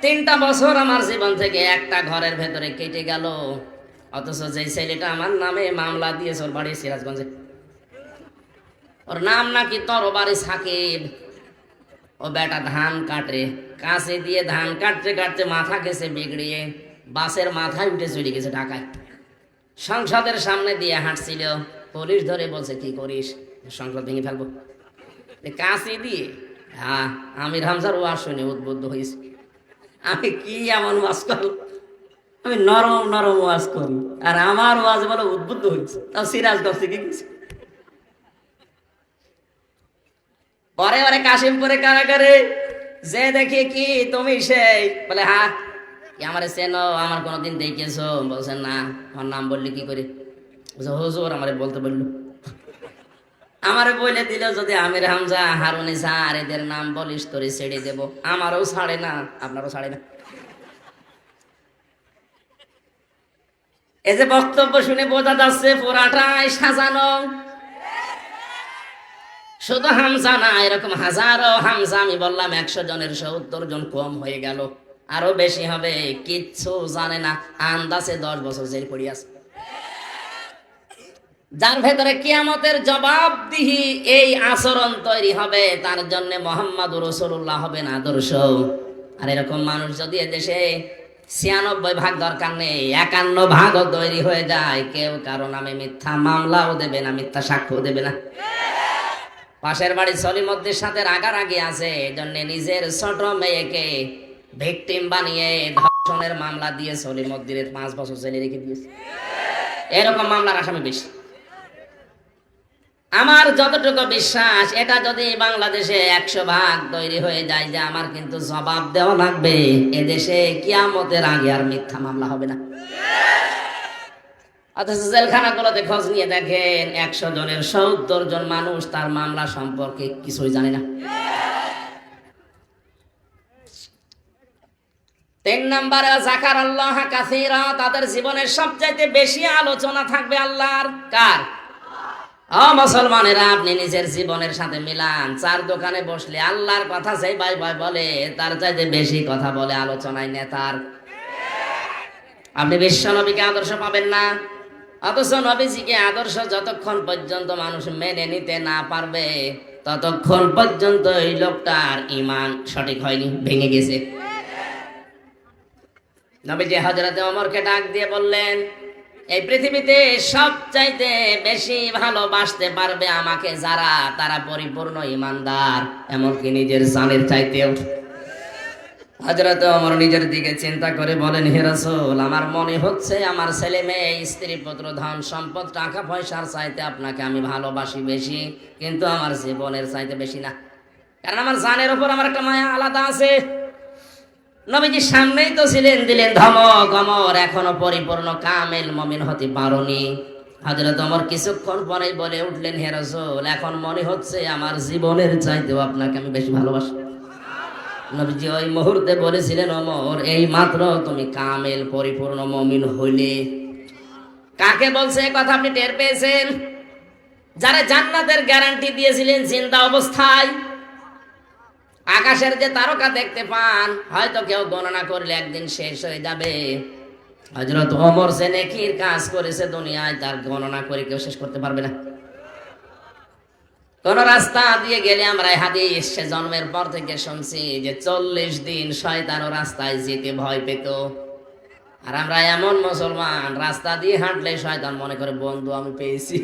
3টা বছর আমার জীবন থেকে একটা ঘরের ভেতরে কেটে গেল, অথচ যে ছেলেটা আমার নামে মামলা দিয়েছে ওর বাড়ি সিরাজগঞ্জে, ওর নাম নাকি তরবারি সাকিব। ও বেটা ধান কাটে, কাছে দিয়ে ধান কাটতে কাটতে মাথা গেছে বিগড়িয়ে, বাসের মাথায় উঠে চলে গেছে ঢাকায়। সংসদের সামনে দিয়ে হাঁটছিল, পুলিশ ধরে বলছে কি করিস, সংসদ ভেঙে ফেলবো। কাছে দিয়ে হ্যাঁ, আমির হামজার ওয়াজ শুনে উদ্বুদ্ধ হয়েছে। আমি কি এমন ওয়াজ করব, আমি নরম নরম ওয়াজ করি, আর আমার ওয়াজ বলে উদ্বুদ্ধ হয়েছে, তাও সিরাজগঞ্জ থেকে গেছে। পরে ওরে কাশিমপুরে কারাগারে যে দেখি কি তুমি সেই, বলে হ্যাঁ কি আমার চেনো, আমার কোনোদিন দেখেছো? বলছেন না। আমার নাম বললি কি করে? বলছে হুজুর আমারে বলতে বললো, আমারে বলে দিল যদি আমির হামজা, হারুন স্যার এদের নাম বলিস তোরে ছেড়ে দেব। আমারও ছাড়ে না, আপনারও ছাড়ে না। এই যে বক্তব্য শুনে বোঝা যাচ্ছে পুরাটাই সাজানো। শুধু হামজা না, এরকম হাজারো হামজা। আমি বললাম 100 জনের 70 জন কম হয়ে গেল, আরো বেশি হবে, কিচ্ছু জানে না, আন্দাজে 10 বছর জেল পড়ে আছে। যার ভেতরে কিয়ামতের জবাবদিহি এই আচরণ তৈরি হবে, তার জন্য মুহাম্মদুর রাসূলুল্লাহ হবেন আদর্শ। আর এরকম মানুষ যদি এদেশে 96 ভাগ দরকার নেই, 51 ভাগও তৈরি হয়ে যায়, কেউ কারো নামে মিথ্যা মামলাও দেবে না, মিথ্যা সাক্ষ্য দেবে না। পাশের বাড়ি সলিমদ্দির সাথে রাগারাগি আছে, এজন্য নিজের ছোট মেয়েকে ভিকটিম বানিয়ে ধর্ষণের মামলা দিয়ে সলিমদ্দিরের 5 বছর জেলে রেখে দিয়েছে। এরকম মামলার আসামি বেশি। আমার যতটুকু বিশ্বাস, এটা যদি বাংলাদেশে 100 ভাগ তৈরি হয়ে যায়, যে আমার কিন্তু জবাব দেওয়া লাগবে, এদেশে কিয়ামতের আগে আর মিথ্যা মামলা হবে না। অথচ জেলখানাগুলোতে খোঁজ নিয়ে দেখেন 100 জনের 70 জন মানুষ তার মামলা সম্পর্কে কিছুই জানে না। 3 নম্বরে যাকারাল্লাহ কাসীরা, তাদের জীবনের সবচাইতে বেশি আলোচনা থাকবে আল্লাহর। কার? মুসলমানেরা, আপনি নিজের জীবনের সাথে মিলান। 4 দোকানে বসলে আল্লাহর কথা সেই ভাই ভাই বলে, তার চাইতে বেশি কথা বলে আলোচনায় নেতার। আপনি বিশ্ব নবীকে আদর্শ পাবেন না, অথচ নবীজিকে আদর্শ যতক্ষণ পর্যন্ত মানুষ মেনে নিতে না পারবে, ততক্ষণ পর্যন্ত এই লোকটার ঈমান সঠিক হয়নি, ভেঙে গেছে। নবীজি হযরতে ওমরকে ডাক দিয়ে বললেন, এই পৃথিবীতে সবচাইতে বেশি ভালোবাসতে পারবে আমাকে যারা, তারা পরিপূর্ণ ঈমানদার, এমনকি নিজের জানের চাইতেও। হযরত ওমর নিজের দিকে চিন্তা করে বলেন, হে রাসূল, আমার মনে হচ্ছে আমার ছেলে মেয়ে, স্ত্রী পুত্র, ধন সম্পদ, টাকা পয়সার চাইতে আপনাকে আমি ভালোবাসি বেশি, কিন্তু আমার জীবনের চাইতে বেশি না। কারণ আমার জানের উপর আমার একটা মায়া আলাদা আছে। নবীজির সামনেই তো ছিলেন, দিলেন ধমক, ওমর এখনো পরিপূর্ণ কামেল মুমিন হতে পারোনি। হযরত ওমর কিছুক্ষণ পরেই বলে উঠলেন, হে রাসূল, এখন মনে হচ্ছে আমার জীবনের চাইতেও আপনাকে আমি বেশি ভালোবাসি। নবীজি ওই মুহূর্তে বলেছিলেন, ওমর এই মাত্র তুমি কামেল পরিপূর্ণ মুমিন হইলে। কাকে বলছে এই কথা আপনি টের পেয়েছেন? যারা জান্নাতের গ্যারান্টি দিয়েছিলেন জিন্দা অবস্থায়। আকাশের যে তারকা দেখতে পান, হয়তো কেউ গণনা করলে একদিন শেষ হয়ে যাবে। হযরত ওমর যে নেকির কাজ করেছে দুনিয়ায়, তার গণনা করে কেউ শেষ করতে পারবে না। কোন রাস্তা দিয়ে গেলে আমরা হাদিস সে জন্মের পর থেকে শুনছি যে 40 দিন শয়তানও রাস্তায় যেতে ভয় পেত। আর আমরা এমন মুসলমান, রাস্তা দিয়ে হাঁটলে শয়তান মনে করে বন্ধু আমি পেয়েছি।